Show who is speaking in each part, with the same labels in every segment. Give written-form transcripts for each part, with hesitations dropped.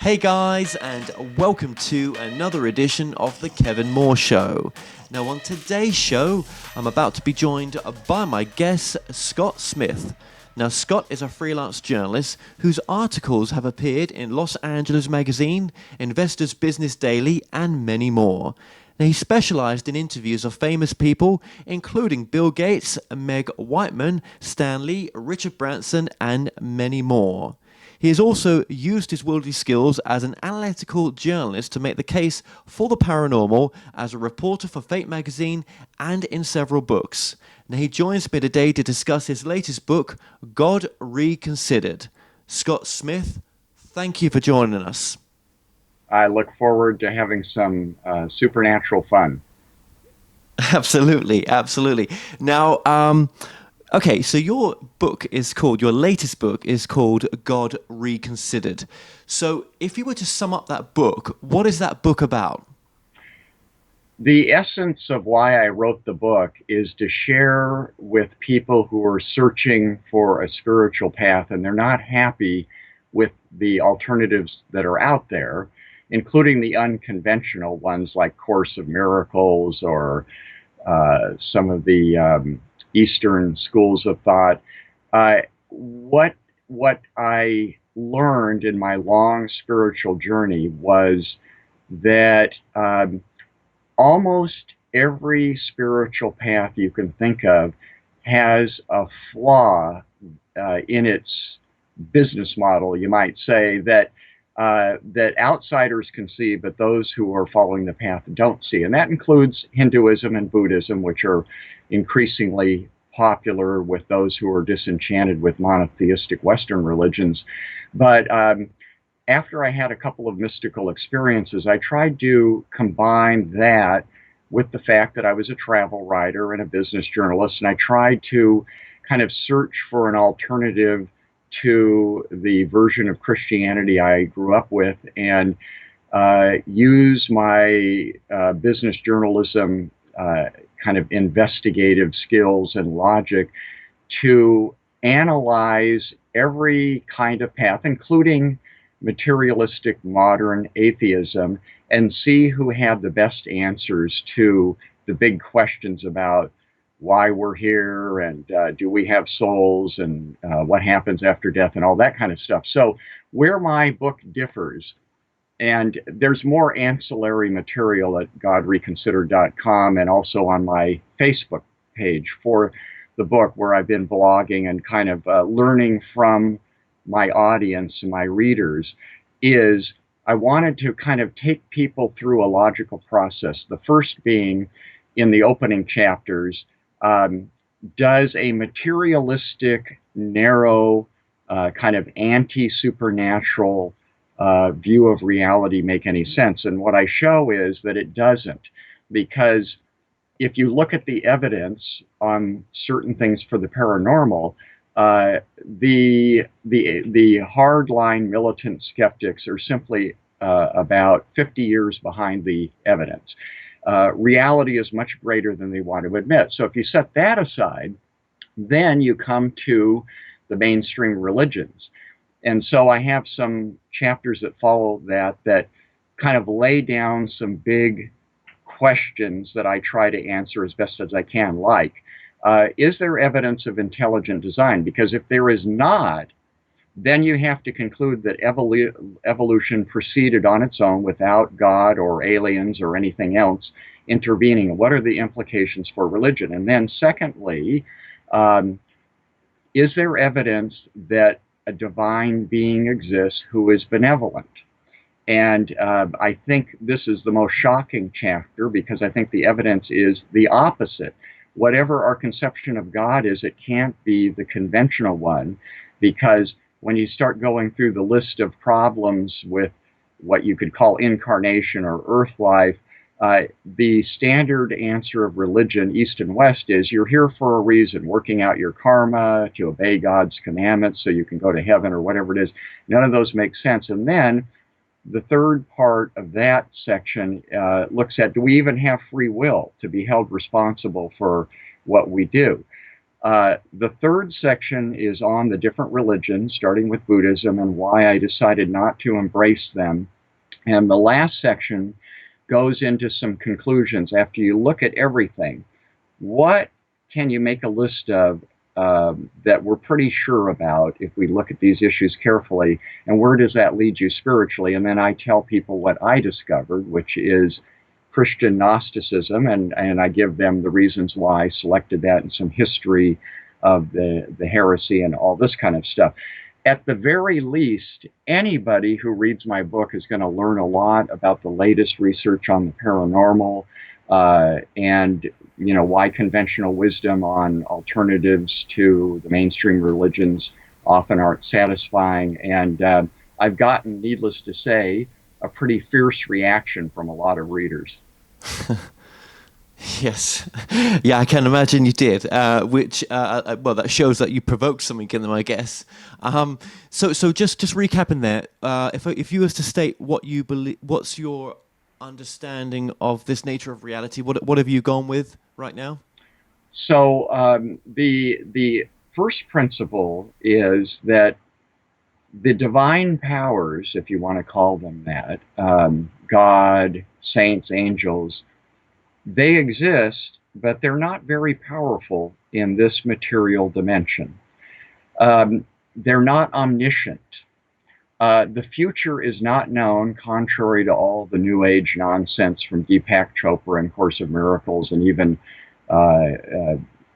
Speaker 1: Hey guys, and welcome to another edition of The Kevin Moore Show. Now, on today's show, I'm about to be joined by my guest, Scott Smith. Now, Scott is a freelance journalist whose articles have appeared in Los Angeles Magazine, Investor's Business Daily, and many more. Now, he specialized in interviews of famous people, including Bill Gates, Meg Whitman, Stan Lee, Richard Branson, and many more. He has also used his worldly skills as an analytical journalist to make the case for the paranormal as a reporter for Fate magazine and in several books. Now, he joins me today to discuss his latest book, God Reconsidered. Scott Smith, thank you for joining us.
Speaker 2: I look forward to having some supernatural fun.
Speaker 1: Absolutely, absolutely. Now, okay, so your latest book is called God Reconsidered. So if you were to sum up that book, what is that book about?
Speaker 2: The essence of why I wrote the book is to share with people who are searching for a spiritual path and they're not happy with the alternatives that are out there, including the unconventional ones like Course of Miracles or some of the Eastern schools of thought. Uh, what I learned in my long spiritual journey was that almost every spiritual path you can think of has a flaw in its business model, you might say, that outsiders can see, but those who are following the path don't see. And that includes Hinduism and Buddhism, which are increasingly popular with those who are disenchanted with monotheistic Western religions. But after I had a couple of mystical experiences, I tried to combine that with the fact that I was a travel writer and a business journalist, and I tried to kind of search for an alternative to the version of Christianity I grew up with and use my business journalism kind of investigative skills and logic to analyze every kind of path, including materialistic modern atheism, and see who had the best answers to the big questions about why we're here and do we have souls and what happens after death and all that kind of stuff. So where my book differs, and there's more ancillary material at godreconsidered.com and also on my Facebook page for the book, where I've been blogging and kind of learning from my audience and my readers, is I wanted to kind of take people through a logical process. The first being in the opening chapters, does a materialistic, narrow, kind of anti-supernatural view of reality make any sense? And what I show is that it doesn't, because if you look at the evidence on certain things for the paranormal, the hardline militant skeptics are simply about 50 years behind the evidence. Reality is much greater than they want to admit. So if you set that aside, then you come to the mainstream religions. And so I have some chapters that follow that kind of lay down some big questions that I try to answer as best as I can, like, is there evidence of intelligent design? Because if there is not, then you have to conclude that evolution proceeded on its own without God or aliens or anything else intervening. What are the implications for religion? And then secondly, is there evidence that a divine being exists who is benevolent? And I think this is the most shocking chapter, because I think the evidence is the opposite. Whatever our conception of God is, it can't be the conventional one, because when you start going through the list of problems with what you could call incarnation or earth life, the standard answer of religion, East and West, is you're here for a reason, working out your karma to obey God's commandments so you can go to heaven or whatever it is. None of those make sense. And then the third part of that section looks at, do we even have free will to be held responsible for what we do? The third section is on the different religions, starting with Buddhism and why I decided not to embrace them. And the last section goes into some conclusions after you look at everything. What can you make a list of that we're pretty sure about if we look at these issues carefully, and where does that lead you spiritually? And then I tell people what I discovered, which is Christian Gnosticism, and I give them the reasons why I selected that and some history of the heresy and all this kind of stuff. At the very least, anybody who reads my book is going to learn a lot about the latest research on the paranormal, and why conventional wisdom on alternatives to the mainstream religions often aren't satisfying. And I've gotten, needless to say, a pretty fierce reaction from a lot of readers.
Speaker 1: Yes, yeah, I can imagine you did. Which, well, that shows that you provoked something in them, I guess. So just recapping there, if you was to state what you believe, what's your understanding of this nature of reality? What have you gone with right now?
Speaker 2: So the first principle is that the divine powers, if you want to call them that, God, saints, angels, they exist, but they're not very powerful in this material dimension. They're not omniscient. The future is not known, contrary to all the New Age nonsense from Deepak Chopra and Course of Miracles, and even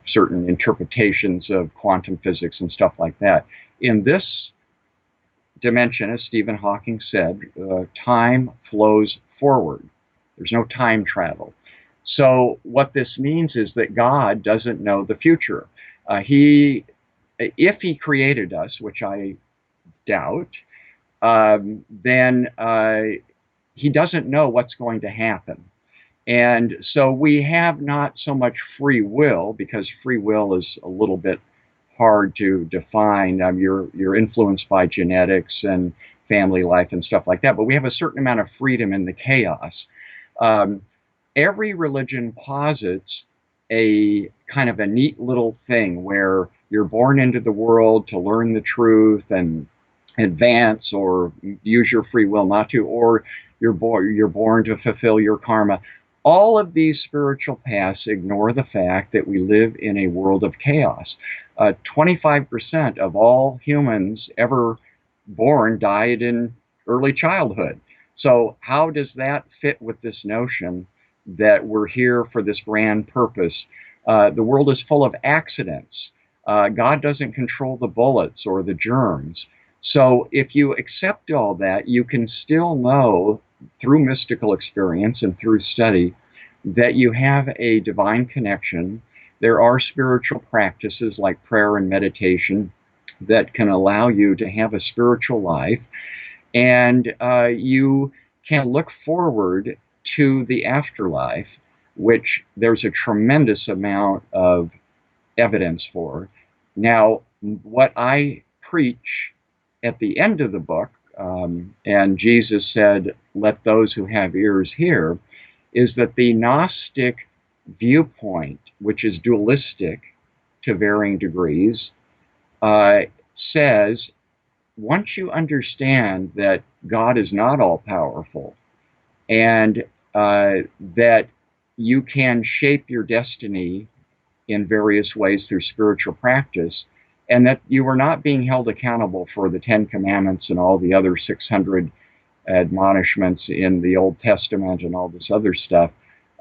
Speaker 2: certain interpretations of quantum physics and stuff like that. In this dimension, as Stephen Hawking said, time flows forward. There's no time travel. So what this means is that God doesn't know the future. If he created us, which I doubt, then he doesn't know what's going to happen. And so we have not so much free will, because free will is a little bit hard to define. You're influenced by genetics and family life and stuff like that, but we have a certain amount of freedom in the chaos. Every religion posits a kind of a neat little thing where you're born into the world to learn the truth and advance, or use your free will not to, or you're born to fulfill your karma. All of these spiritual paths ignore the fact that we live in a world of chaos. 25% of all humans ever born died in early childhood. So how does that fit with this notion that we're here for this grand purpose? The world is full of accidents. God doesn't control the bullets or the germs. So if you accept all that, you can still know through mystical experience and through study that you have a divine connection. There are spiritual practices like prayer and meditation that can allow you to have a spiritual life, and you can look forward to the afterlife, which there's a tremendous amount of evidence for. Now, what I preach at the end of the book, and Jesus said, "Let those who have ears hear," is that the Gnostic viewpoint, which is dualistic to varying degrees, says once you understand that God is not all powerful, and that you can shape your destiny in various ways through spiritual practice, and that you are not being held accountable for the Ten Commandments and all the other 600 admonishments in the Old Testament and all this other stuff,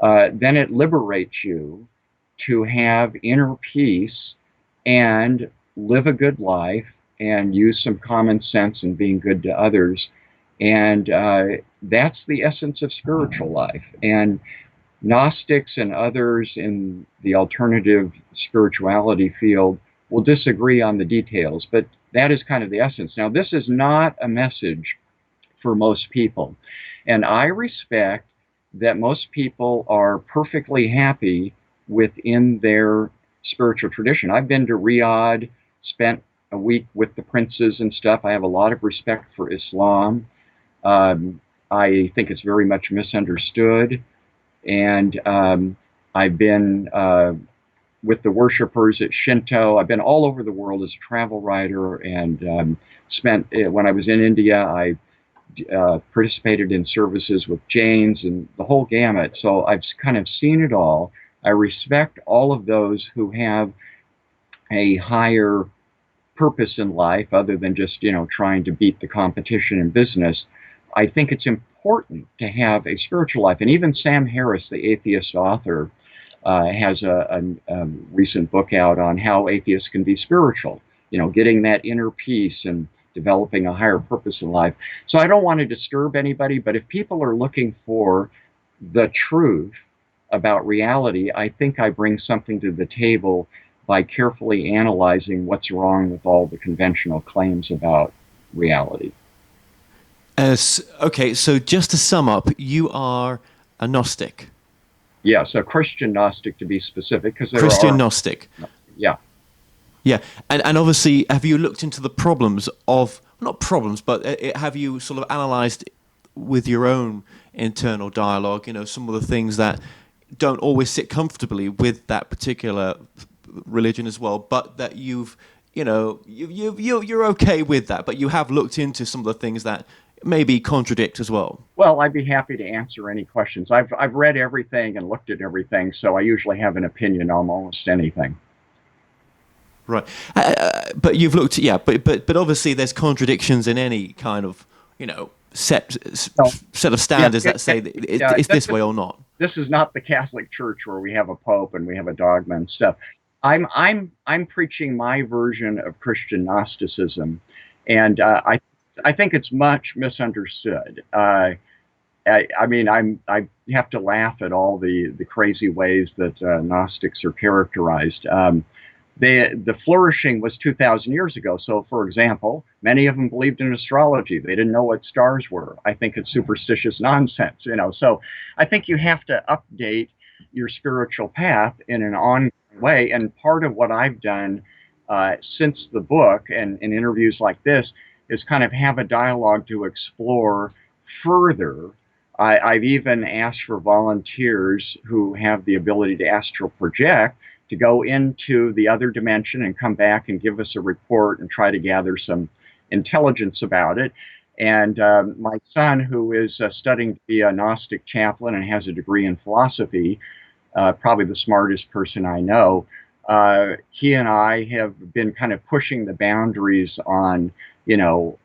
Speaker 2: then it liberates you to have inner peace and live a good life and use some common sense and being good to others. And that's the essence of spiritual life. And Gnostics and others in the alternative spirituality field will disagree on the details, but that is kind of the essence. Now, this is not a message for most people, and I respect that most people are perfectly happy within their spiritual tradition. I've been to Riyadh, spent a week with the princes and stuff. I have a lot of respect for Islam. I think it's very much misunderstood. And I've been with the worshipers at Shinto. I've been all over the world as a travel writer, and spent when I was in India, I participated in services with Jains and the whole gamut. So I've kind of seen it all. I respect all of those who have a higher purpose in life other than just, trying to beat the competition in business. I think it's important to have a spiritual life. And even Sam Harris, the atheist author, has a recent book out on how atheists can be spiritual, getting that inner peace and developing a higher purpose in life. So I don't want to disturb anybody, but if people are looking for the truth about reality, I think I bring something to the table by carefully analyzing what's wrong with all the conventional claims about reality.
Speaker 1: Okay, so just to sum up, you are a Gnostic.
Speaker 2: Yes, a Christian Gnostic to be specific, because there
Speaker 1: Christian
Speaker 2: are.
Speaker 1: Gnostic.
Speaker 2: Yeah.
Speaker 1: Yeah, and obviously, have you looked into the problems of, not problems, but have you sort of analysed with your own internal dialogue, some of the things that don't always sit comfortably with that particular religion as well, but that you're okay with that, but you have looked into some of the things that maybe contradict as well.
Speaker 2: Well, I'd be happy to answer any questions. I've read everything and looked at everything, so I usually have an opinion on almost anything.
Speaker 1: Right, but you've looked, yeah, but obviously there's contradictions in any kind of set
Speaker 2: So,
Speaker 1: set of
Speaker 2: yeah,
Speaker 1: standards that say that
Speaker 2: yeah,
Speaker 1: it's this way or not.
Speaker 2: this is not the Catholic Church where we have a pope and we have a dogma and stuff. I'm preaching my version of Christian Gnosticism, and I think it's much misunderstood. I mean, I have to laugh at all the crazy ways that Gnostics are characterized. The flourishing was 2,000 years ago. So, for example, many of them believed in astrology. They didn't know what stars were. I think it's superstitious nonsense. So I think you have to update your spiritual path in an ongoing way. And part of what I've done since the book and in interviews like this is kind of have a dialogue to explore further. I've even asked for volunteers who have the ability to astral project to go into the other dimension and come back and give us a report and try to gather some intelligence about it. And my son, who is studying to be a Gnostic chaplain and has a degree in philosophy, probably the smartest person I know, he and I have been kind of pushing the boundaries on,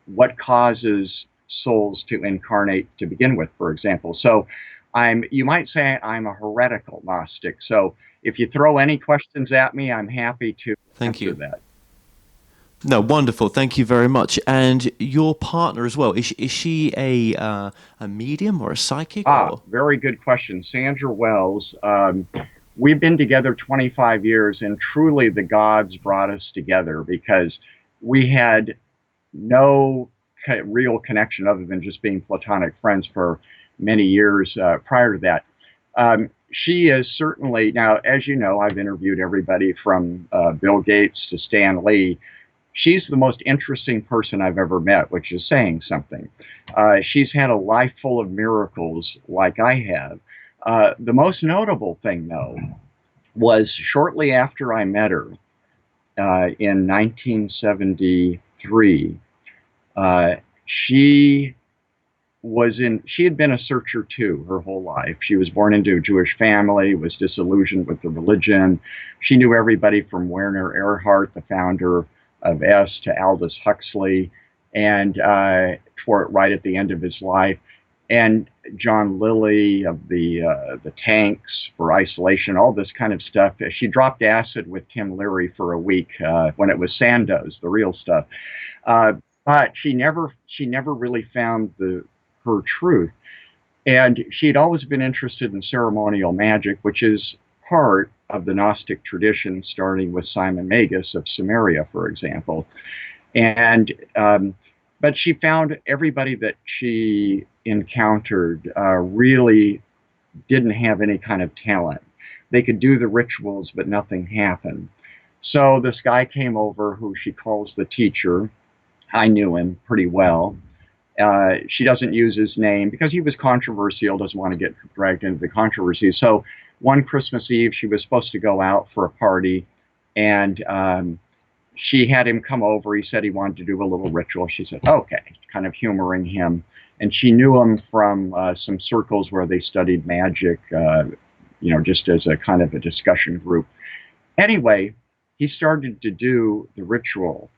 Speaker 2: what causes souls to incarnate to begin with, for example. So you might say I'm a heretical Gnostic. So if you throw any questions at me, I'm happy to
Speaker 1: Thank
Speaker 2: answer
Speaker 1: you.
Speaker 2: that.
Speaker 1: No, wonderful. Thank you very much. And your partner as well, is she a medium or a psychic or?
Speaker 2: Very good question. Sandra Wells. We've been together 25 years, and truly the gods brought us together because we had no real connection other than just being platonic friends for many years prior to that. She is certainly, now, as you know, I've interviewed everybody from Bill Gates to Stan Lee. She's the most interesting person I've ever met, which is saying something. She's had a life full of miracles like I have. The most notable thing, though, was shortly after I met her in 1973, she had been a searcher too her whole life. She was born into a Jewish family, was disillusioned with the religion. She knew everybody from Werner Erhard, the founder of S, to Aldous Huxley, and right at the end of his life, and John Lilly of the tanks for isolation, all this kind of stuff. She dropped acid with Tim Leary for a week when it was Sandoz, the real stuff. But she never really found her truth. And she'd always been interested in ceremonial magic, which is part of the Gnostic tradition, starting with Simon Magus of Samaria, for example. And but she found everybody that she encountered really didn't have any kind of talent. They could do the rituals, but nothing happened. So this guy came over who she calls the teacher. I knew him pretty well. She doesn't use his name because he was controversial, doesn't want to get dragged into the controversy. So one Christmas Eve, she was supposed to go out for a party, and she had him come over. He said he wanted to do a little ritual. She said, okay, kind of humoring him. And she knew him from some circles where they studied magic, just as a kind of a discussion group. Anyway, he started to do the ritual,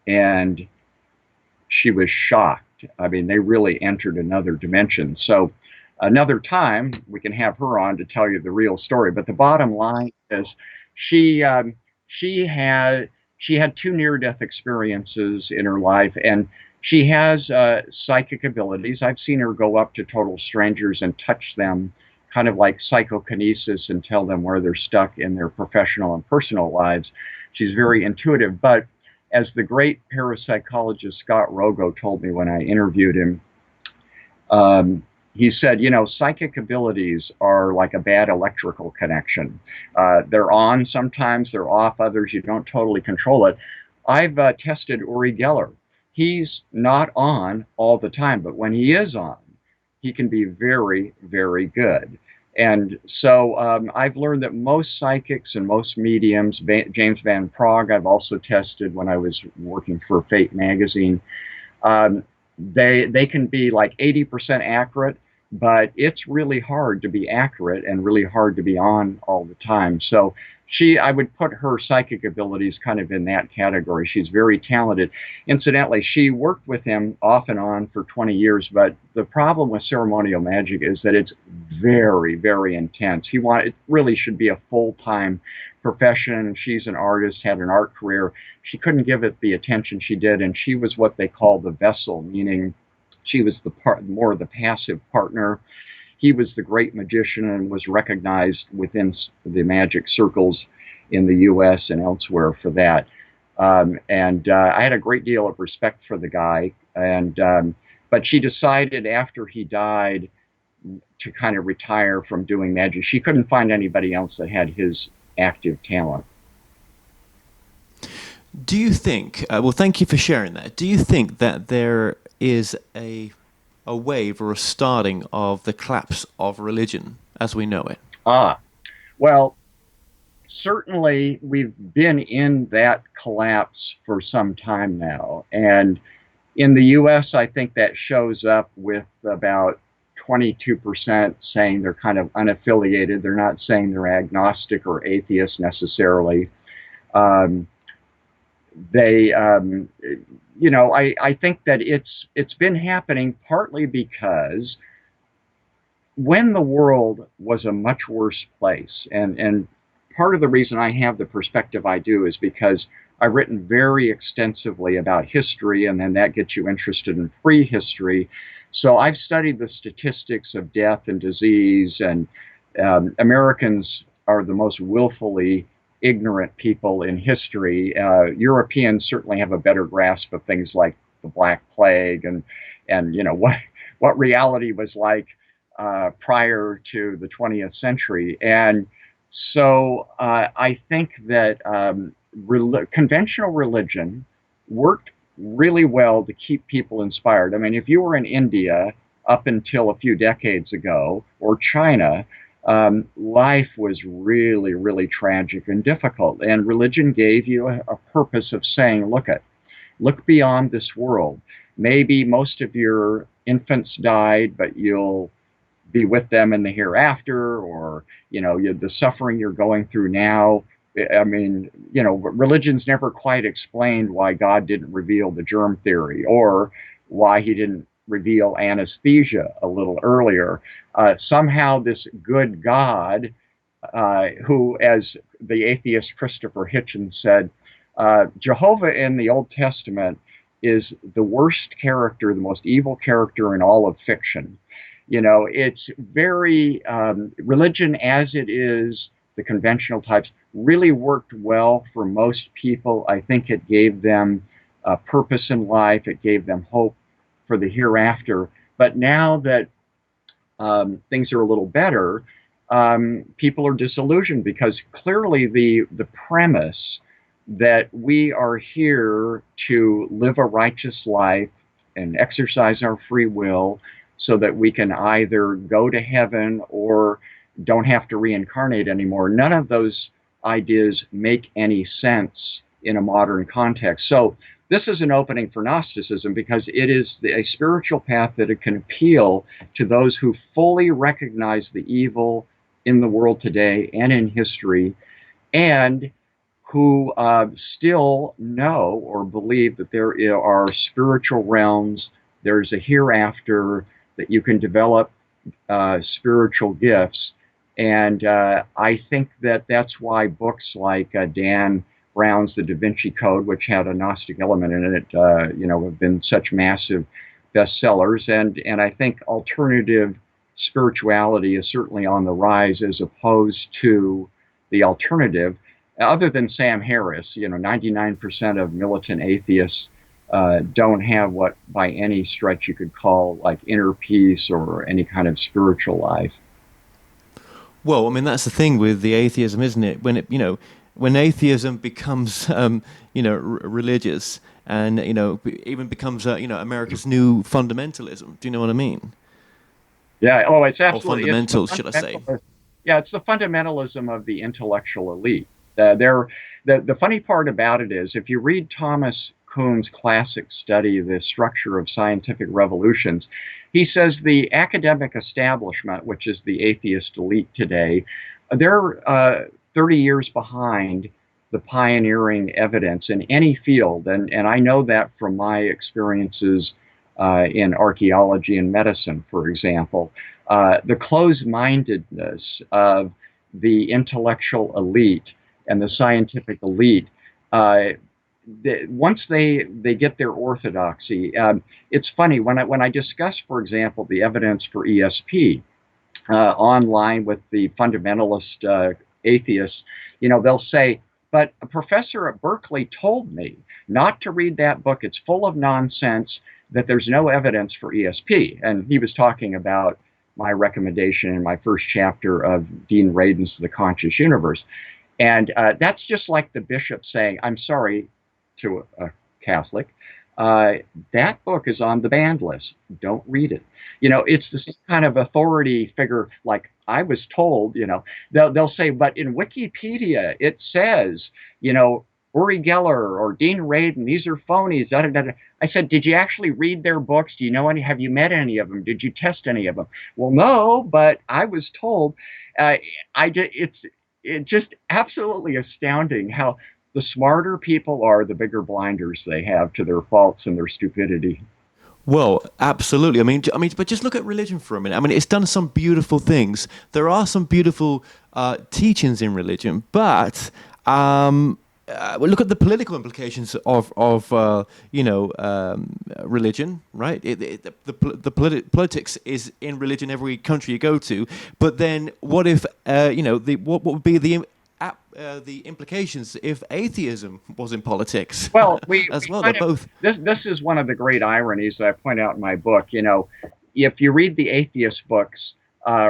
Speaker 2: and she was shocked. I mean, they really entered another dimension. So another time we can have her on to tell you the real story. But the bottom line is, she she had she had two near-death experiences in her life, and she has psychic abilities. I've seen her go up to total strangers and touch them, kind of like psychokinesis, and tell them where they're stuck in their professional and personal lives. She's very intuitive, but as the great parapsychologist Scott Rogo told me when I interviewed him, he said, psychic abilities are like a bad electrical connection. They're on sometimes, they're off others, you don't totally control it. I've tested Uri Geller. He's not on all the time, but when he is on, he can be very, very good. And so I've learned that most psychics and most mediums, James Van Praagh, I've also tested when I was working for Fate magazine, they can be like 80% accurate, but it's really hard to be accurate and really hard to be on all the time. So I would put her psychic abilities kind of in that category. She's very talented. Incidentally, she worked with him off and on for 20 years, but the problem with ceremonial magic is that it's very, very intense. It really should be a full-time profession. She's an artist, had an art career. She couldn't give it the attention she did, and she was what they call the vessel, meaning she was more the passive partner. He was the great magician and was recognized within the magic circles in the U.S. and elsewhere for that. And I had a great deal of respect for the guy. But she decided after he died to kind of retire from doing magic. She couldn't find anybody else that had his active talent.
Speaker 1: Do you think, well, thank you for sharing that. Do you think that there is a wave or a starting of the collapse of religion as we know it?
Speaker 2: Well, certainly we've been in that collapse for some time now. And in the U.S., I think that shows up with about 22% saying they're kind of unaffiliated. They're not saying they're agnostic or atheist necessarily. I think that it's been happening partly because when the world was a much worse place, and part of the reason I have the perspective I do is because I've written very extensively about history, and then that gets you interested in prehistory. So I've studied the statistics of death and disease, and Americans are the most willfully ignorant people in history. Europeans certainly have a better grasp of things like the Black Plague and what reality was like prior to the 20th century. And so I think that conventional religion worked really well to keep people inspired. I mean, if you were in India up until a few decades ago, or China, life was really, really tragic and difficult. And religion gave you a purpose of saying, look beyond this world. Maybe most of your infants died, but you'll be with them in the hereafter, or, the suffering you're going through now. I mean, religion's never quite explained why God didn't reveal the germ theory, or why he didn't reveal anesthesia a little earlier. Somehow this good God, who, as the atheist Christopher Hitchens said, Jehovah in the Old Testament is the worst character, the most evil character in all of fiction. It's very, religion as it is, the conventional types, really worked well for most people. I think it gave them a purpose in life. It gave them hope for the hereafter. But now that things are a little better, people are disillusioned, because clearly the premise that we are here to live a righteous life and exercise our free will so that we can either go to heaven or don't have to reincarnate anymore. None of those ideas make any sense in a modern context. So this is an opening for Gnosticism because it is a spiritual path that it can appeal to those who fully recognize the evil in the world today and in history, and who still know or believe that there are spiritual realms, there's a hereafter, that you can develop spiritual gifts. And I think that that's why books like Dan Brown's The Da Vinci Code, which had a Gnostic element in it, have been such massive bestsellers. And I think alternative spirituality is certainly on the rise as opposed to the alternative. Other than Sam Harris, 99% of militant atheists don't have what by any stretch you could call like inner peace or any kind of spiritual life.
Speaker 1: Well, I mean, that's the thing with the atheism, isn't it? When atheism becomes, religious, and even becomes, America's new fundamentalism. Do you know what I mean?
Speaker 2: Yeah. Oh, it's
Speaker 1: Or
Speaker 2: absolutely.
Speaker 1: fundamentals, should I say?
Speaker 2: Yeah, it's the fundamentalism of the intellectual elite. The funny part about it is, if you read Thomas Kuhn's classic study, The Structure of Scientific Revolutions, he says the academic establishment, which is the atheist elite today, they're 30 years behind the pioneering evidence in any field. And I know that from my experiences in archaeology and medicine, for example. The closed-mindedness of the intellectual elite and the scientific elite, once they get their orthodoxy, it's funny when I discuss, for example, the evidence for ESP online with the fundamentalist atheists, they'll say, but a professor at Berkeley told me not to read that book. It's full of nonsense, that there's no evidence for ESP. And he was talking about my recommendation in my first chapter of Dean Radin's The Conscious Universe. And that's just like the bishop saying, I'm sorry, to a Catholic, that book is on the banned list. Don't read it. It's this kind of authority figure, like I was told, they'll say, but in Wikipedia, it says, Uri Geller or Dean Radin, these are phonies. Da, da, da, da. I said, did you actually read their books? Do you know any? Have you met any of them? Did you test any of them? Well, no, but I was told. It's just absolutely astounding how the smarter people are, the bigger blinders they have to their faults and their stupidity.
Speaker 1: Well, absolutely. But just look at religion for a minute. I mean, it's done some beautiful things. There are some beautiful teachings in religion, but look at the political implications of religion, right? Politics is in religion every country you go to. But then, what if what would be the implications if atheism was in politics?
Speaker 2: Well,
Speaker 1: as well, they're both.
Speaker 2: This is one of the great ironies that I point out in my book. If you read the atheist books,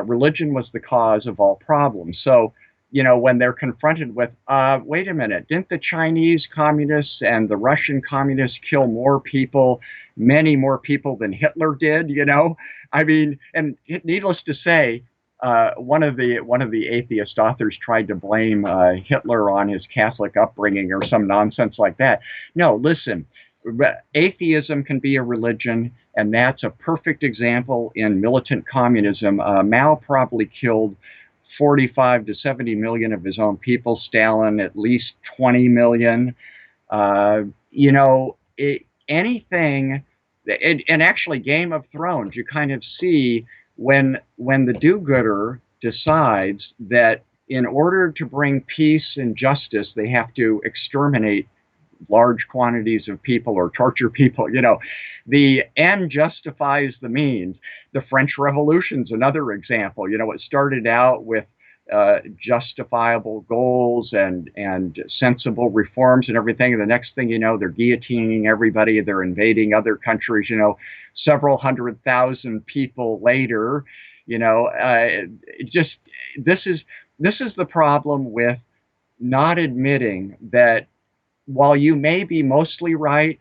Speaker 2: religion was the cause of all problems. So, when they're confronted with, wait a minute, didn't the Chinese communists and the Russian communists kill more people, many more people than Hitler did? And needless to say, one of the atheist authors tried to blame Hitler on his Catholic upbringing or some nonsense like that. No, listen, atheism can be a religion, and that's a perfect example in militant communism. Mao probably killed 45 to 70 million of his own people. Stalin, at least 20 million. Anything, and actually Game of Thrones, you kind of see when the do-gooder decides that in order to bring peace and justice, they have to exterminate large quantities of people or torture people. The end justifies the means. The French Revolution's another example. It started out with justifiable goals and sensible reforms and everything. And the next thing you know, they're guillotining everybody. They're invading other countries. Several 100,000 people later. This is the problem with not admitting that while you may be mostly right,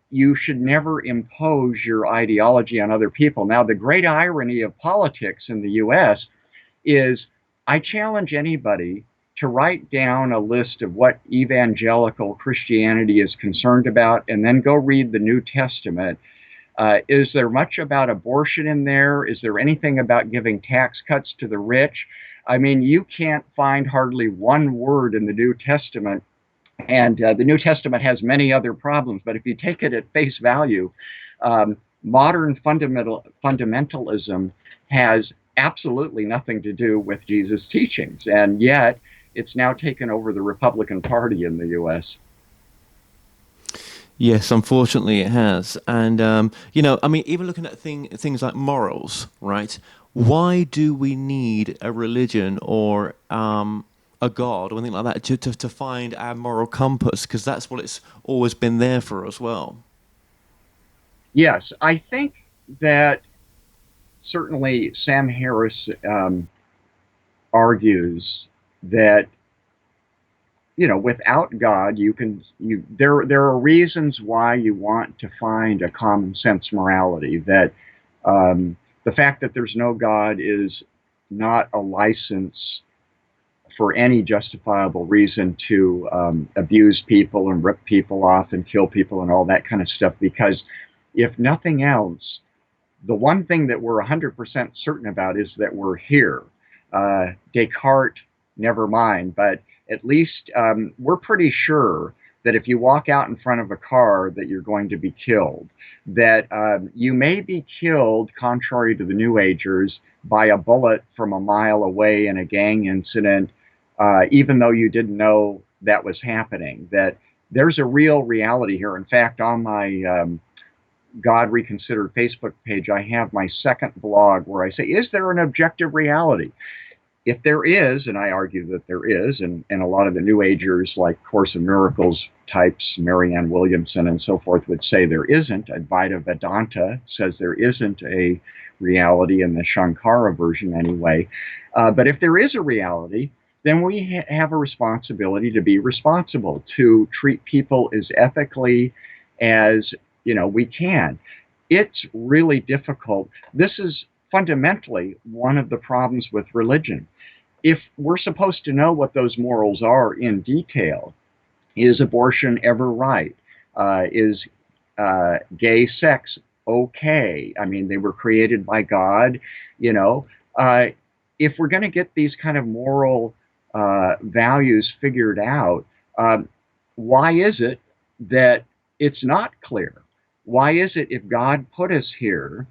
Speaker 2: you should never impose your ideology on other people. Now, the great irony of politics in the U.S. is I challenge anybody to write down a list of what evangelical Christianity is concerned about and then go read the New Testament. Is there much about abortion in there? Is there anything about giving tax cuts to the rich? I mean, you can't find hardly one word in the New Testament. And the New Testament has many other problems, but if you take it at face value, modern fundamentalism has absolutely nothing to do with Jesus' teachings, and yet it's now taken over the Republican Party in the U.S.
Speaker 1: Yes, unfortunately it has. And, I mean, even looking at things like morals, right? Why do we need a religion or a god or anything like that to find our moral compass? Because that's what it's always been there for as well.
Speaker 2: Yes, I think that certainly Sam Harris argues that without God, there are reasons why you want to find a common sense morality. That the fact that there's no God is not a license for any justifiable reason to abuse people and rip people off and kill people and all that kind of stuff. Because if nothing else, the one thing that we're 100% certain about is that we're here. Descartes, never mind, but at least we're pretty sure that if you walk out in front of a car that you're going to be killed, that you may be killed, contrary to the New Agers, by a bullet from a mile away in a gang incident, even though you didn't know that was happening, that there's a real reality here. In fact, on my God Reconsidered Facebook page, I have my second blog where I say, is there an objective reality? If there is, and I argue that there is, and a lot of the New Agers, like Course in Miracles types, Marianne Williamson and so forth, would say there isn't. Advaita Vedanta says there isn't a reality in the Shankara version anyway. But if there is a reality, then we have a responsibility to be responsible, to treat people as ethically as we can. It's really difficult. This is fundamentally one of the problems with religion. If we're supposed to know what those morals are in detail, is abortion ever right? Is gay sex okay? I mean, they were created by God, If we're going to get these kind of moral values figured out, why is it that it's not clear? Why is it, if God put us here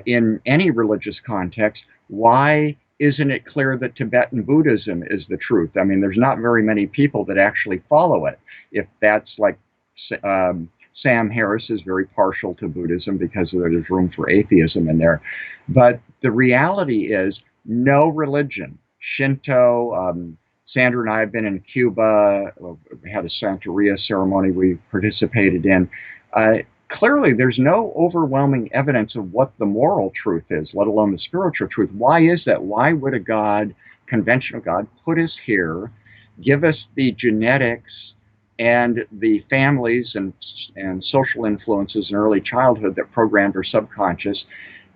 Speaker 2: in any religious context, why isn't it clear that Tibetan Buddhism is the truth? I mean, there's not very many people that actually follow it. If that's like Sam Harris is very partial to Buddhism because there's room for atheism in there. But the reality is no religion, Shinto, Sandra and I have been in Cuba, we had a Santeria ceremony we participated in. Clearly, there's no overwhelming evidence of what the moral truth is, let alone the spiritual truth. Why is that? Why would a God, conventional God, put us here, give us the genetics and the families and social influences in early childhood that programmed our subconscious,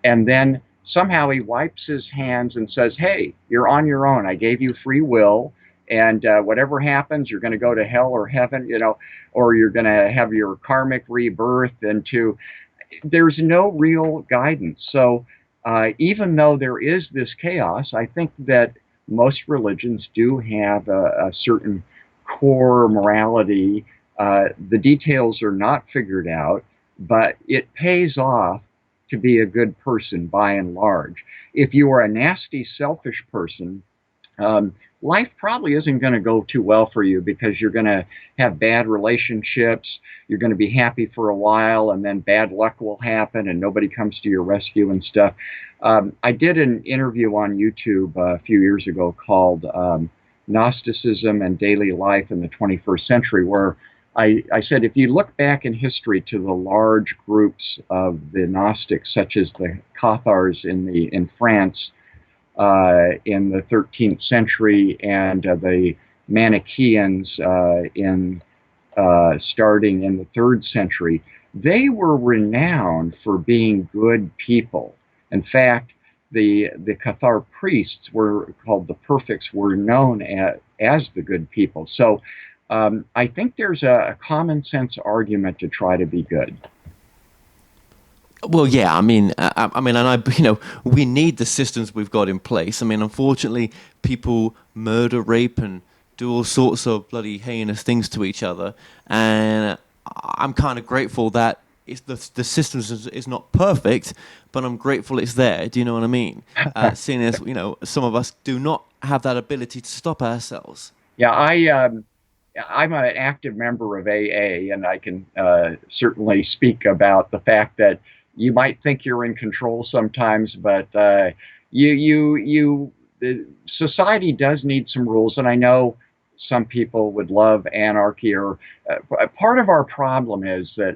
Speaker 2: and then somehow he wipes his hands and says, hey, you're on your own. I gave you free will. And whatever happens, you're going to go to hell or heaven, or you're going to have your karmic rebirth there's no real guidance. So even though there is this chaos, I think that most religions do have a certain core morality. The details are not figured out, but it pays off to be a good person by and large. If you are a nasty, selfish person, life probably isn't going to go too well for you, because you're going to have bad relationships, you're going to be happy for a while, and then bad luck will happen and nobody comes to your rescue and stuff. I did an interview on YouTube a few years ago called Gnosticism and Daily Life in the 21st Century, where I said, if you look back in history to the large groups of the Gnostics, such as the Cathars in France, in the 13th century, and the Manichaeans starting in the 3rd century, they were renowned for being good people. In fact, the Cathar priests were called the perfects, were known as the good people. So I think there's a common sense argument to try to be good.
Speaker 1: Well, yeah, I mean, and we need the systems we've got in place. I mean, unfortunately, people murder, rape, and do all sorts of bloody heinous things to each other, and I'm kind of grateful that the systems is not perfect, but I'm grateful it's there. Do you know what I mean? Seeing as some of us do not have that ability to stop ourselves.
Speaker 2: Yeah, I'm an active member of AA, and I can certainly speak about the fact that you might think you're in control sometimes, but the society does need some rules, and I know some people would love anarchy. Or part of our problem is that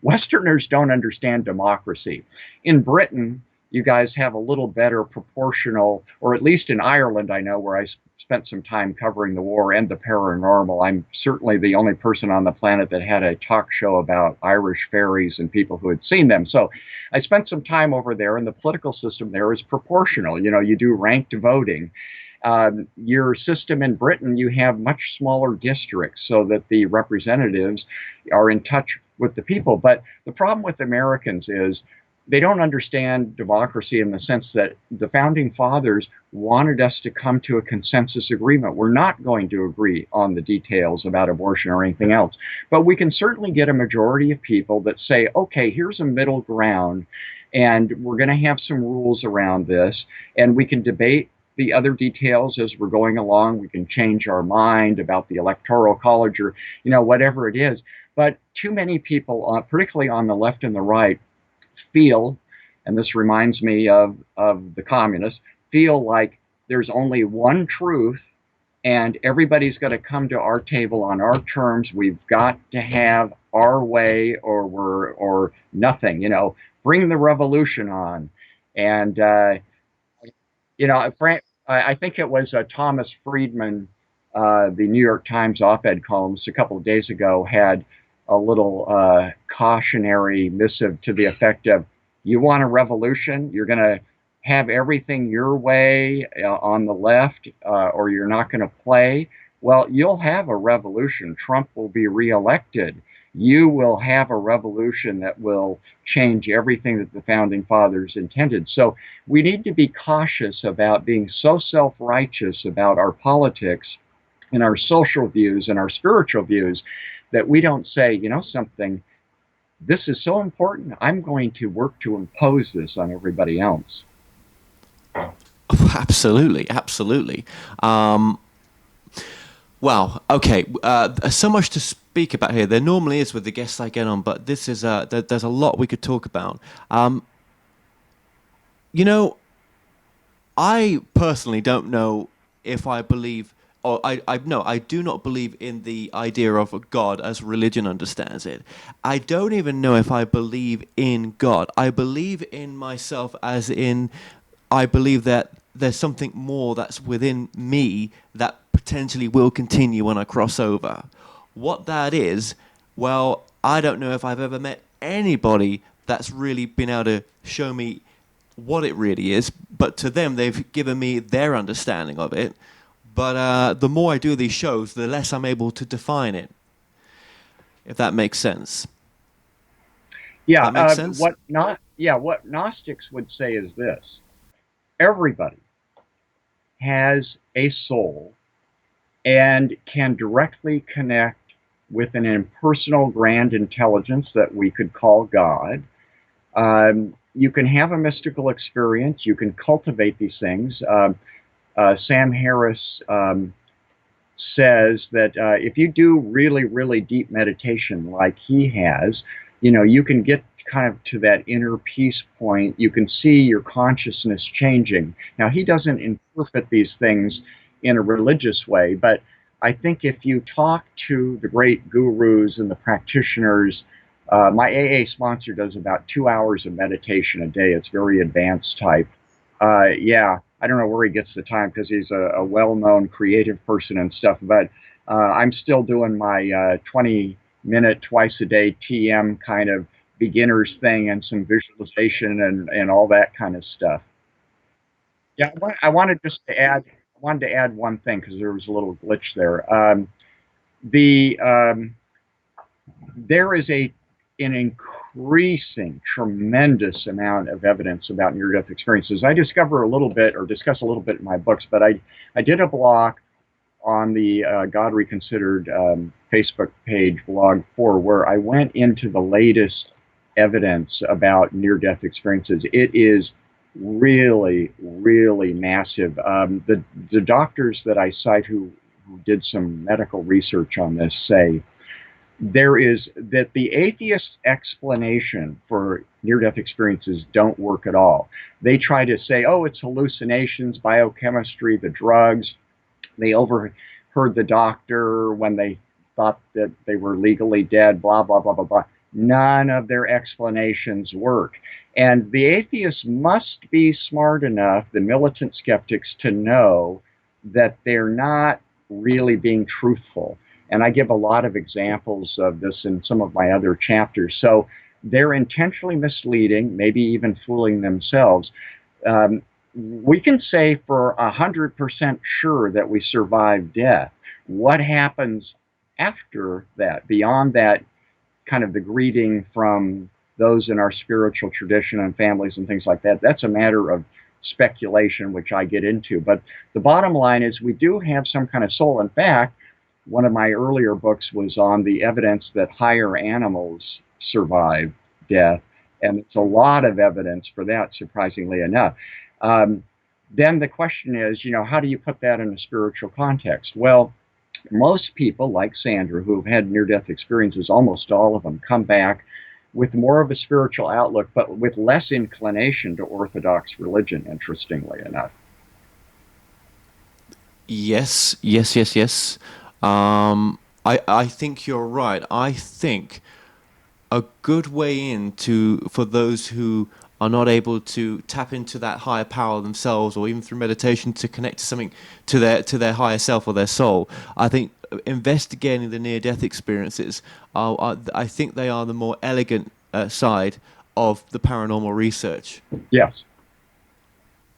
Speaker 2: Westerners don't understand democracy. In Britain, you guys have a little better proportional, or at least in Ireland, I know, where I spent some time covering the war and the paranormal. I'm certainly the only person on the planet that had a talk show about Irish fairies and people who had seen them. So I spent some time over there, and the political system there is proportional. You do ranked voting. Your system in Britain, you have much smaller districts so that the representatives are in touch with the people. But the problem with Americans is they don't understand democracy in the sense that the founding fathers wanted us to come to a consensus agreement. We're not going to agree on the details about abortion or anything else, but we can certainly get a majority of people that say, okay, here's a middle ground, and we're going to have some rules around this, and we can debate the other details as we're going along. We can change our mind about the electoral college, or whatever it is. But too many people, particularly on the left and the right, feel, and this reminds me of the communists, feel like there's only one truth, and everybody's got to come to our table on our terms. We've got to have our way, or nothing. Bring the revolution on. And I think it was Thomas Friedman, the New York Times op-ed columnist a couple of days ago, had a little cautionary missive to the effect of, you want a revolution, you're going to have everything your way on the left, or you're not going to play. Well, you'll have a revolution. Trump will be reelected. You will have a revolution that will change everything that the founding fathers intended. So we need to be cautious about being so self-righteous about our politics and our social views and our spiritual views that we don't say, something, this is so important, I'm going to work to impose this on everybody else.
Speaker 1: Absolutely, absolutely. Wow. Okay. So much to speak about here. There normally is with the guests I get on, but this is there's a lot we could talk about. You know, I personally don't know if I believe, or I do not believe in the idea of a God as religion understands it. I don't even know if I believe in God. I believe in myself as in, I believe that there's something more that's within me that potentially will continue when I cross over. What that is, well, I don't know if I've ever met anybody that's really been able to show me what it really is, but to them, they've given me their understanding of it. But the more I do these shows, the less I'm able to define it, if that makes sense. Does
Speaker 2: Yeah,
Speaker 1: that make sense?
Speaker 2: what Gnostics would say is this: everybody has a soul and can directly connect with an impersonal grand intelligence that we could call God. You can have a mystical experience. You can cultivate these things. Sam Harris says that if you do really, really deep meditation like he has, you can get kind of to that inner peace point. You can see your consciousness changing. Now, he doesn't interpret these things in a religious way, but I think if you talk to the great gurus and the practitioners, my AA sponsor does about 2 hours of meditation a day. It's very advanced type. Yeah, I don't know where he gets the time because he's a well-known creative person and stuff. But I'm still doing my 20-minute twice a day TM kind of beginners thing and some visualization and all that kind of stuff. Yeah, I wanted just to add. I wanted to add one thing because there was a little glitch there. The There is an increasing, tremendous amount of evidence about near-death experiences. I discover a little bit, or discuss a little bit in my books, but I did a blog on the God Reconsidered Facebook page, blog 4, where I went into the latest evidence about near-death experiences. It is really, really massive. The doctors that I cite who did some medical research on this say there is that the atheist explanation for near-death experiences don't work at all. They try to say, oh, it's hallucinations, biochemistry, the drugs. They overheard the doctor when they thought that they were legally dead, blah, blah, blah, blah, blah. None of their explanations work. And the atheists must be smart enough, the militant skeptics, to know that they're not really being truthful. And I give a lot of examples of this in some of my other chapters. So they're intentionally misleading, maybe even fooling themselves. Um, we can say for 100% sure that we survive death. What happens after that, beyond that, kind of the greeting from those in our spiritual tradition and families and things like that, that's a matter of speculation, which I get into. But the bottom line is we do have some kind of soul. In fact, one of my earlier books was on the evidence that higher animals survive death, and it's a lot of evidence for that, surprisingly enough. Um, then the question is, how do you put that in a spiritual context? Well, most people, like Sandra, who've had near death experiences, almost all of them, come back with more of a spiritual outlook, but with less inclination to Orthodox religion, interestingly enough.
Speaker 1: Yes, yes, yes, yes. I think you're right. I think a good way in to for those who are not able to tap into that higher power themselves, or even through meditation to connect to something, to their higher self or their soul. I think investigating the near death experiences I think they are the more elegant side of the paranormal research.
Speaker 2: Yes.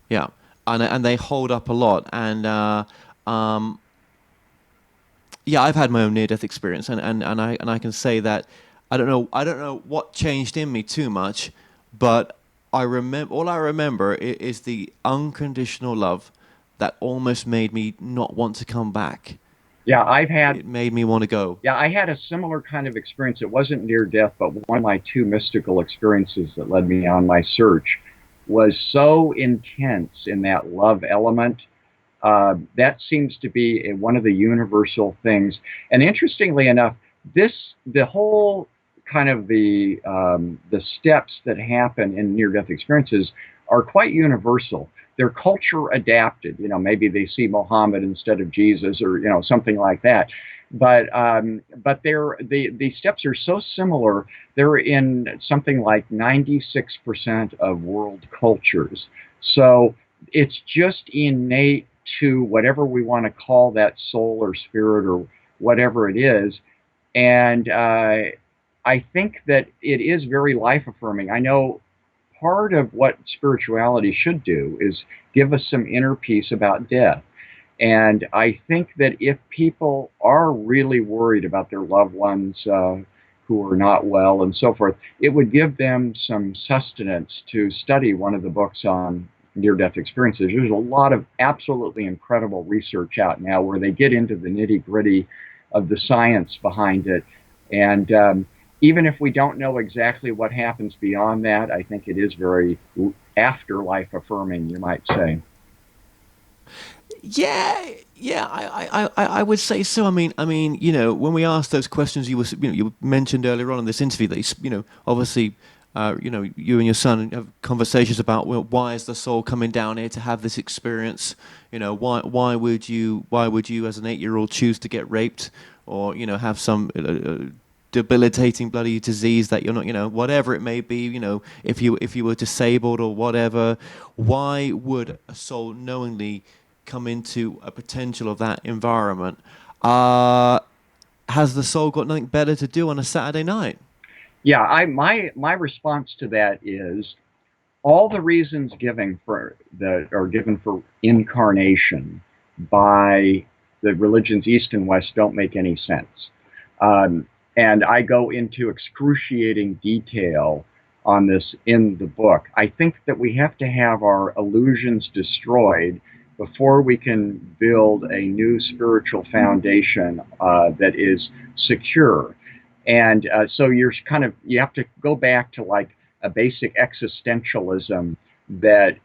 Speaker 1: Yeah, and they hold up a lot. And um, yeah, I've had my own near death experience, and I can say that I don't know what changed in me too much, but I remember is the unconditional love that almost made me not want to come back.
Speaker 2: Yeah, I've had
Speaker 1: It made me want to go.
Speaker 2: Yeah, I had a similar kind of experience. It wasn't near death, but one of my two mystical experiences that led me on my search was so intense in that love element. That seems to be one of the universal things. And interestingly enough, the whole kind of the steps that happen in near-death experiences are quite universal. They're culture adapted. Maybe they see Muhammad instead of Jesus, or something like that. But the steps are so similar. They're in something like 96% of world cultures. So it's just innate to whatever we want to call that soul or spirit or whatever it is. And I think that it is very life affirming. I know part of what spirituality should do is give us some inner peace about death. And I think that if people are really worried about their loved ones who are not well and so forth, it would give them some sustenance to study one of the books on near death experiences. There's a lot of absolutely incredible research out now where they get into the nitty gritty of the science behind it. And even if we don't know exactly what happens beyond that, I think it is very afterlife affirming, you might say.
Speaker 1: Yeah, yeah, I would say so. When we asked those questions, you mentioned earlier on in this interview that obviously, you and your son have conversations about, well, why is the soul coming down here to have this experience? Why would you as an 8-year old choose to get raped, or have some debilitating bloody disease that you're not, whatever it may be, if you were disabled or whatever, why would a soul knowingly come into a potential of that environment? Has the soul got nothing better to do on a Saturday night?
Speaker 2: Yeah, my response to that is all the reasons given for that are given for incarnation by the religions East and West don't make any sense. And I go into excruciating detail on this in the book. I think that we have to have our illusions destroyed before we can build a new spiritual foundation that is secure. And so you have to go back to like a basic existentialism that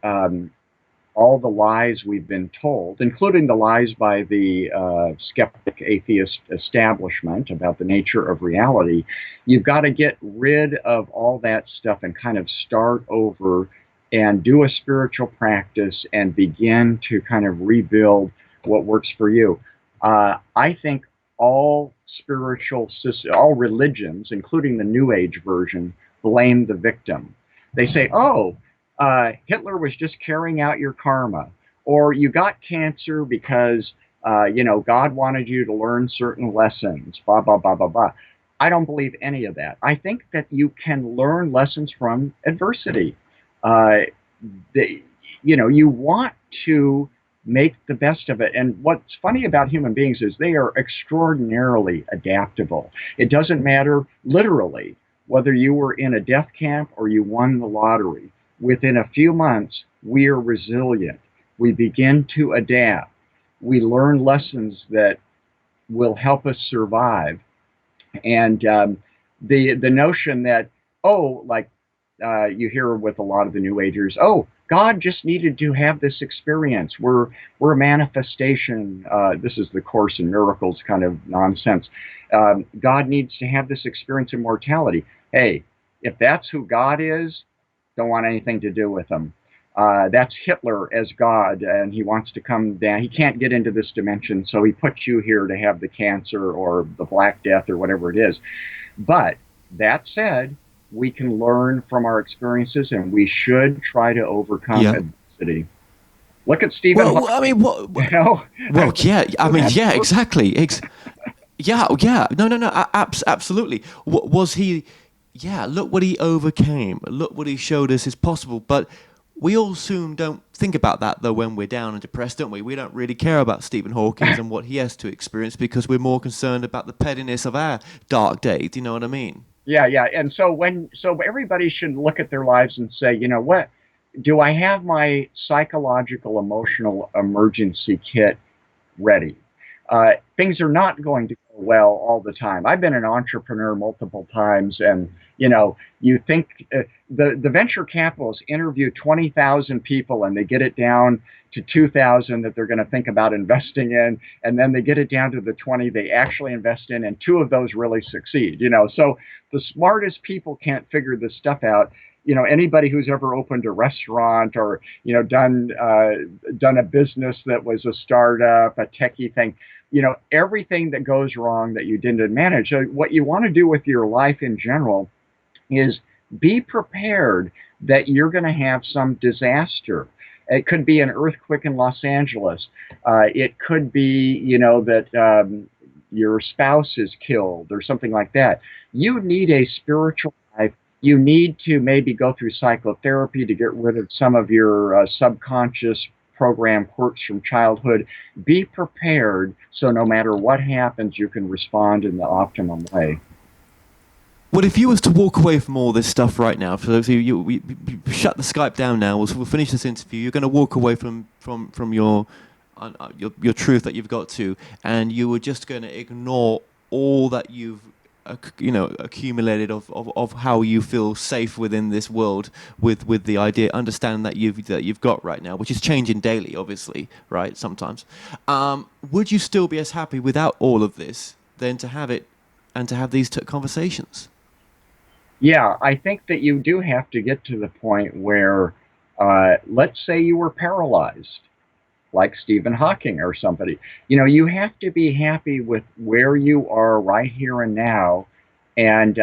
Speaker 2: all the lies we've been told, including the lies by the skeptic atheist establishment about the nature of reality, you've got to get rid of all that stuff and kind of start over and do a spiritual practice and begin to kind of rebuild what works for you. I think all religions, including the New Age version, blame the victim. They say, oh, Hitler was just carrying out your karma, or you got cancer because God wanted you to learn certain lessons. Blah blah blah blah blah. I don't believe any of that. I think that you can learn lessons from adversity. Uh, you want to make the best of it. And what's funny about human beings is they are extraordinarily adaptable. It doesn't matter literally whether you were in a death camp or you won the lottery. Within a few months, we are resilient. We begin to adapt. We learn lessons that will help us survive. And the notion that, oh, like you hear with a lot of the New Agers, oh, God just needed to have this experience. We're a manifestation. This is the Course in Miracles kind of nonsense. God needs to have this experience of mortality. Hey, if that's who God is, don't want anything to do with him. That's Hitler as God, and he wants to come down. He can't get into this dimension, so he puts you here to have the cancer or the Black Death or whatever it is. But that said, we can learn from our experiences, and we should try to overcome adversity. Look at Stephen Hawking.
Speaker 1: I mean, what?
Speaker 2: You know?
Speaker 1: Well, yeah. I mean, yeah, exactly. Yeah, yeah. No. Absolutely. Was he? Yeah. Look what he overcame. Look what he showed us is possible. But we all soon don't think about that, though, when we're down and depressed, don't we? We don't really care about Stephen Hawking and what he has to experience because we're more concerned about the pettiness of our dark days. Do you know what I mean?
Speaker 2: Yeah. And so everybody should look at their lives and say, you know what? Do I have my psychological, emotional emergency kit ready? Things are not going to go well all the time. I've been an entrepreneur multiple times, and you think the venture capitalists interview 20,000 people, and they get it down to 2,000 that they're going to think about investing in, and then they get it down to the 20 they actually invest in, and 2 of those really succeed. So the smartest people can't figure this stuff out. Anybody who's ever opened a restaurant or done a business that was a startup, a techie thing, everything that goes wrong that you didn't manage. So what you want to do with your life in general is be prepared that you're going to have some disaster. It could be an earthquake in Los Angeles. It could be that your spouse is killed or something like that. You need a spiritual life. You need to maybe go through psychotherapy to get rid of some of your subconscious program quirks from childhood. Be prepared so no matter what happens, you can respond in the optimum way.
Speaker 1: Well, if you was to walk away from all this stuff right now, for those of you, we shut the Skype down now. We'll finish this interview. You're going to walk away from your truth that you've got to, and you were just going to ignore all that you've accumulated of how you feel safe within this world with the idea, understand that you've got right now, which is changing daily, obviously, right? Sometimes, would you still be as happy without all of this than to have it and to have these conversations?
Speaker 2: Yeah, I think that you do have to get to the point where, let's say you were paralyzed, like Stephen Hawking or somebody. You have to be happy with where you are right here and now and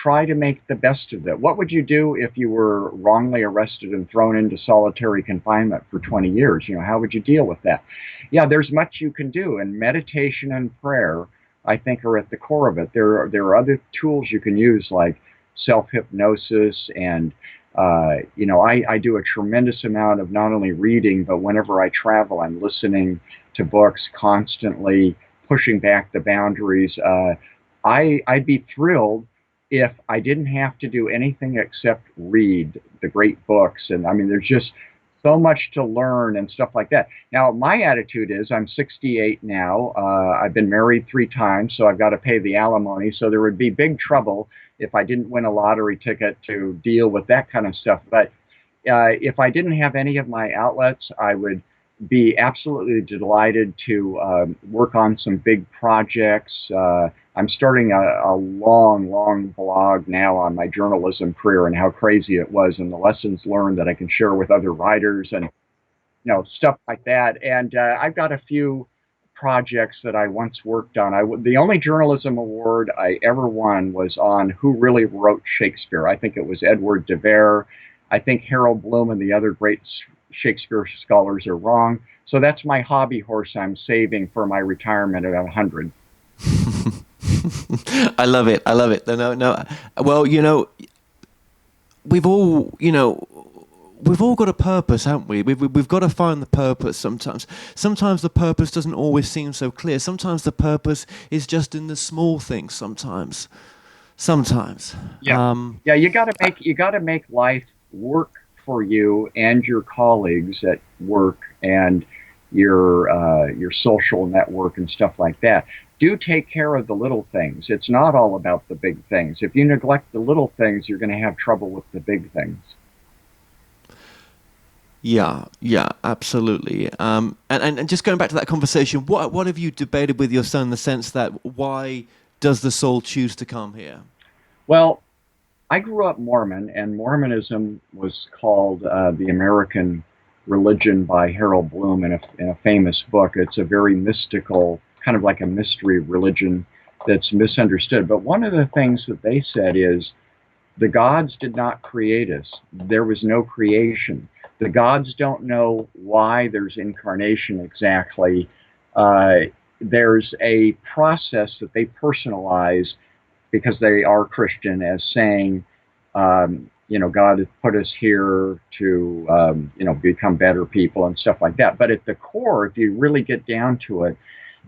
Speaker 2: try to make the best of it. What would you do if you were wrongly arrested and thrown into solitary confinement for 20 years? How would you deal with that? Yeah, there's much you can do, and meditation and prayer, I think, are at the core of it. There are other tools you can use, like self-hypnosis and I do a tremendous amount of not only reading, but whenever I travel, I'm listening to books constantly, pushing back the boundaries. I'd be thrilled if I didn't have to do anything except read the great books. And I mean, there's just so much to learn and stuff like that. Now, my attitude is I'm 68 now. I've been married 3 times, so I've got to pay the alimony. So there would be big trouble if I didn't win a lottery ticket to deal with that kind of stuff. But if I didn't have any of my outlets, I would be absolutely delighted to work on some big projects. I'm starting a long, long blog now on my journalism career and how crazy it was and the lessons learned that I can share with other writers and stuff like that. And I've got a few projects that I once worked on. The only journalism award I ever won was on who really wrote Shakespeare. I think it was Edward de Vere. I think Harold Bloom and the other great Shakespeare scholars are wrong. So that's my hobby horse I'm saving for my retirement at 100.
Speaker 1: I love it. I love it. No, no. Well, we've all, we've all got a purpose, haven't we? We've got to find the purpose sometimes. Sometimes the purpose doesn't always seem so clear. Sometimes the purpose is just in the small things. Sometimes.
Speaker 2: Yeah, yeah. You got to make life work for you and your colleagues at work and your social network and stuff like that. Do take care of the little things. It's not all about the big things. If you neglect the little things, you're going to have trouble with the big things.
Speaker 1: Yeah, yeah, absolutely. And just going back to that conversation, what have you debated with your son in the sense that why does the soul choose to come here?
Speaker 2: Well, I grew up Mormon, and Mormonism was called the American religion by Harold Bloom in a famous book. It's a very mystical, kind of like a mystery religion that's misunderstood. But one of the things that they said is the gods did not create us. There was no creation. The gods don't know why there's incarnation exactly. There's a process that they personalize because they are Christian as saying, God has put us here to, become better people and stuff like that. But at the core, if you really get down to it,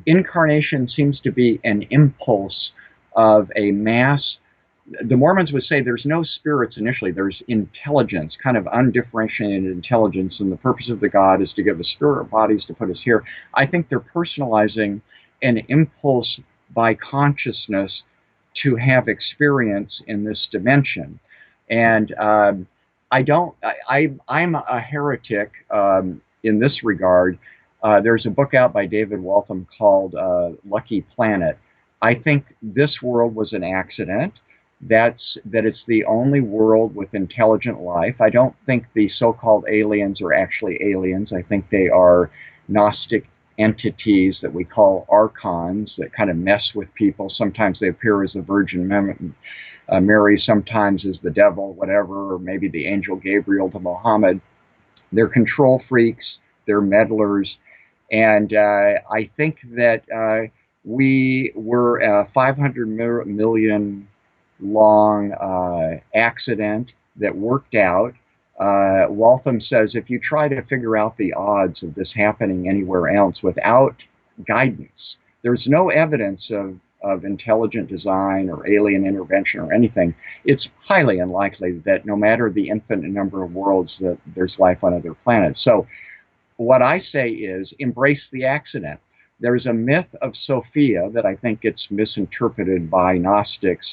Speaker 2: incarnation seems to be an impulse of a mass. The Mormons would say there's no spirits initially, there's intelligence, kind of undifferentiated intelligence, and the purpose of the God is to give us spirit bodies to put us here. I think they're personalizing an impulse by consciousness to have experience in this dimension. And I don't, I'm a heretic in this regard. There's a book out by David Waltham called Lucky Planet. I think this world was an accident. That it's the only world with intelligent life. I don't think the so-called aliens are actually aliens. I think they are Gnostic entities that we call archons that kind of mess with people. Sometimes they appear as the Virgin Mary, sometimes as the devil, whatever, or maybe the angel Gabriel to Muhammad. They're control freaks. They're meddlers. And I think that we were a 500 million long accident that worked out. Waltham says if you try to figure out the odds of this happening anywhere else without guidance, there's no evidence of intelligent design or alien intervention or anything. It's highly unlikely that no matter the infinite number of worlds that there's life on other planets. So what I say is embrace the accident. There's a myth of Sophia that I think gets misinterpreted by Gnostics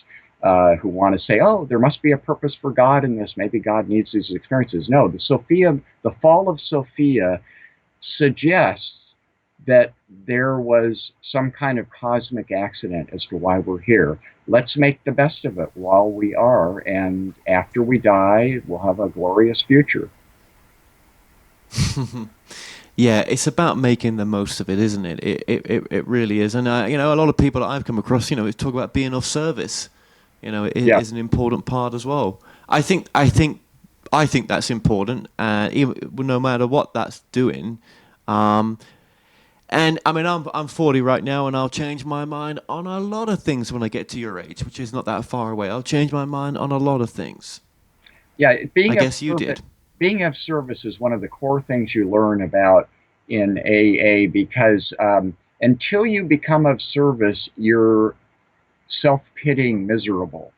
Speaker 2: who want to say, oh, there must be a purpose for God in this. Maybe God needs these experiences. No, the fall of Sophia suggests that there was some kind of cosmic accident as to why we're here. Let's make the best of it while we are, and after we die, we'll have a glorious future.
Speaker 1: Yeah, it's about making the most of it, isn't it? It really is. And a lot of people that I've come across, talk about being of service. It
Speaker 2: Yeah.
Speaker 1: is an important part as well. I think that's important, even no matter what that's doing. And I mean, I'm 40 right now, and I'll change my mind on a lot of things when I get to your age, which is not that far away. I'll change my mind on a lot of things.
Speaker 2: Yeah,
Speaker 1: I guess you did.
Speaker 2: being of service is one of the core things you learn about in AA because until you become of service, you're self-pitying miserable.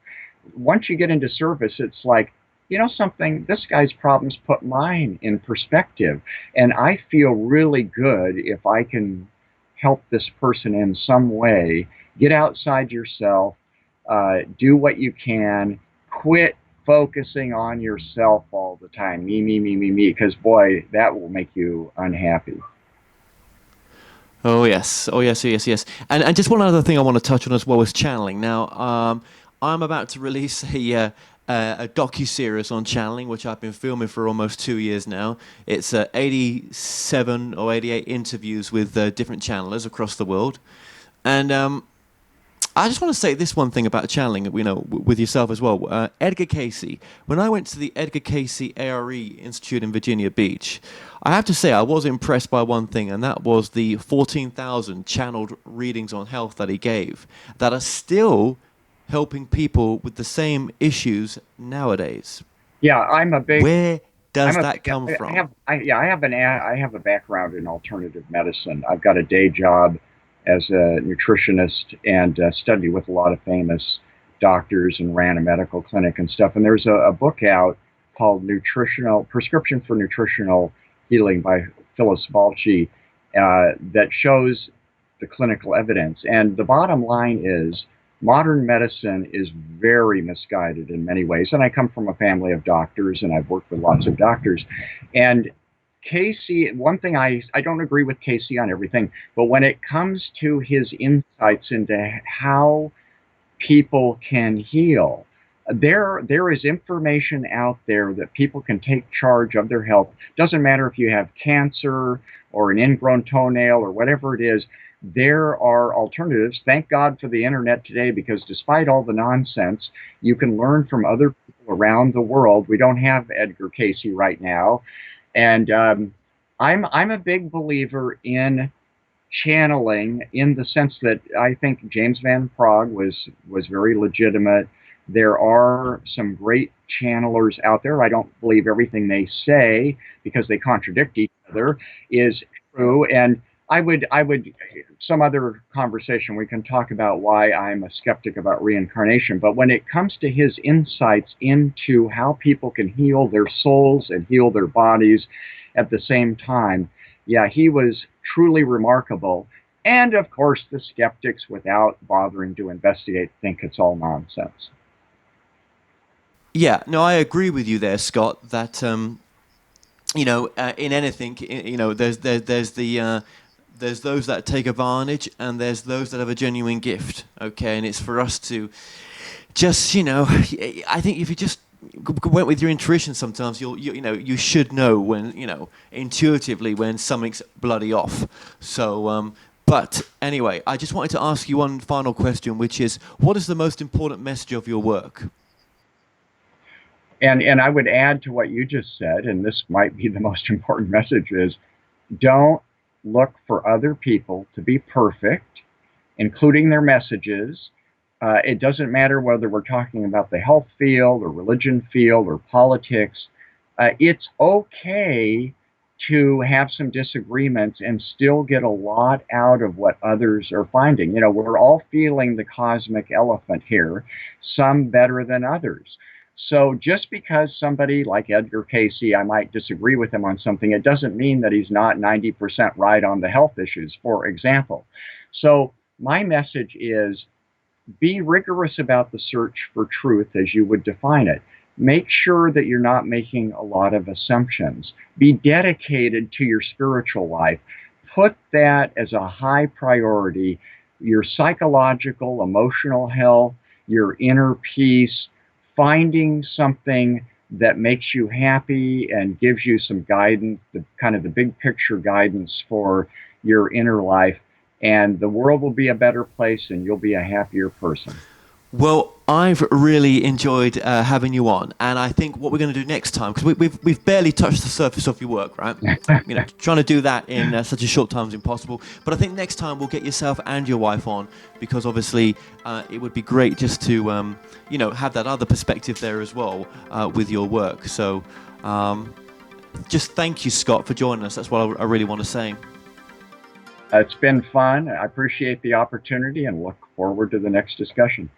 Speaker 2: Once you get into service, it's like, you know something, this guy's problems put mine in perspective. And I feel really good if I can help this person in some way. Get outside yourself, do what you can, quit focusing on yourself all the time. Me, because boy, that will make you unhappy.
Speaker 1: Oh yes, oh yes, yes, yes. And just one other thing I want to touch on as well is channeling. Now, I'm about to release a docu series on channeling, which I've been filming for almost 2 years now. It's 87 or 88 interviews with different channelers across the world, and I just want to say this one thing about channeling, with yourself as well. Edgar Casey. When I went to the Edgar Casey ARE Institute in Virginia Beach, I have to say I was impressed by one thing, and that was the 14,000 channeled readings on health that he gave that are still helping people with the same issues nowadays.
Speaker 2: Yeah,
Speaker 1: Where
Speaker 2: I'm
Speaker 1: does
Speaker 2: a
Speaker 1: that
Speaker 2: big,
Speaker 1: come
Speaker 2: I
Speaker 1: from?
Speaker 2: have, I have a background in alternative medicine. I've got a day job as a nutritionist and study with a lot of famous doctors and ran a medical clinic and stuff. And there's a book out called Nutritional Prescription for Nutritional Healing by Phyllis Balchi that shows the clinical evidence. And the bottom line is modern medicine is very misguided in many ways. And I come from a family of doctors and I've worked with lots of doctors. And Casey, one thing I don't agree with Casey on everything, but when it comes to his insights into how people can heal, there is information out there that people can take charge of their health. Doesn't matter if you have cancer or an ingrown toenail or whatever it is. There are alternatives. Thank God for the internet today, because despite all the nonsense, you can learn from other people around the world. We don't have Edgar Casey right now, and I'm a big believer in channeling in the sense that I think James Van Praagh was very legitimate. There are some great channelers out there. I don't believe everything they say because they contradict each other is true. And I would some other conversation we can talk about why I'm a skeptic about reincarnation. But when it comes to his insights into how people can heal their souls and heal their bodies at the same time, yeah, he was truly remarkable. And of course, the skeptics, without bothering to investigate, think it's all nonsense.
Speaker 1: Yeah, no, I agree with you there, Scott. That in anything, there's those that take advantage, and there's those that have a genuine gift. Okay, and it's for us to just, I think if you just went with your intuition, sometimes you should know when, intuitively when something's bloody off. So, but anyway, I just wanted to ask you one final question, which is, what is the most important message of your work?
Speaker 2: And I would add to what you just said, and this might be the most important message is don't look for other people to be perfect, including their messages. It doesn't matter whether we're talking about the health field or religion field or politics. It's okay to have some disagreements and still get a lot out of what others are finding. You know, we're all feeling the cosmic elephant here, some better than others. So just because somebody like Edgar Casey, I might disagree with him on something, it doesn't mean that he's not 90% right on the health issues, for example. So my message is be rigorous about the search for truth as you would define it. Make sure that you're not making a lot of assumptions. Be dedicated to your spiritual life. Put that as a high priority. Your psychological, emotional health, your inner peace, finding something that makes you happy and gives you some guidance, the kind of the big picture guidance for your inner life, and the world will be a better place and you'll be a happier person.
Speaker 1: Well, I've really enjoyed having you on, and I think what we're going to do next time, because we've barely touched the surface of your work, right? Trying to do that in such a short time is impossible. But I think next time we'll get yourself and your wife on, because obviously it would be great just to have that other perspective there as well with your work. So just thank you, Scott, for joining us. That's what I really want to say.
Speaker 2: It's been fun. I appreciate the opportunity and look forward to the next discussion.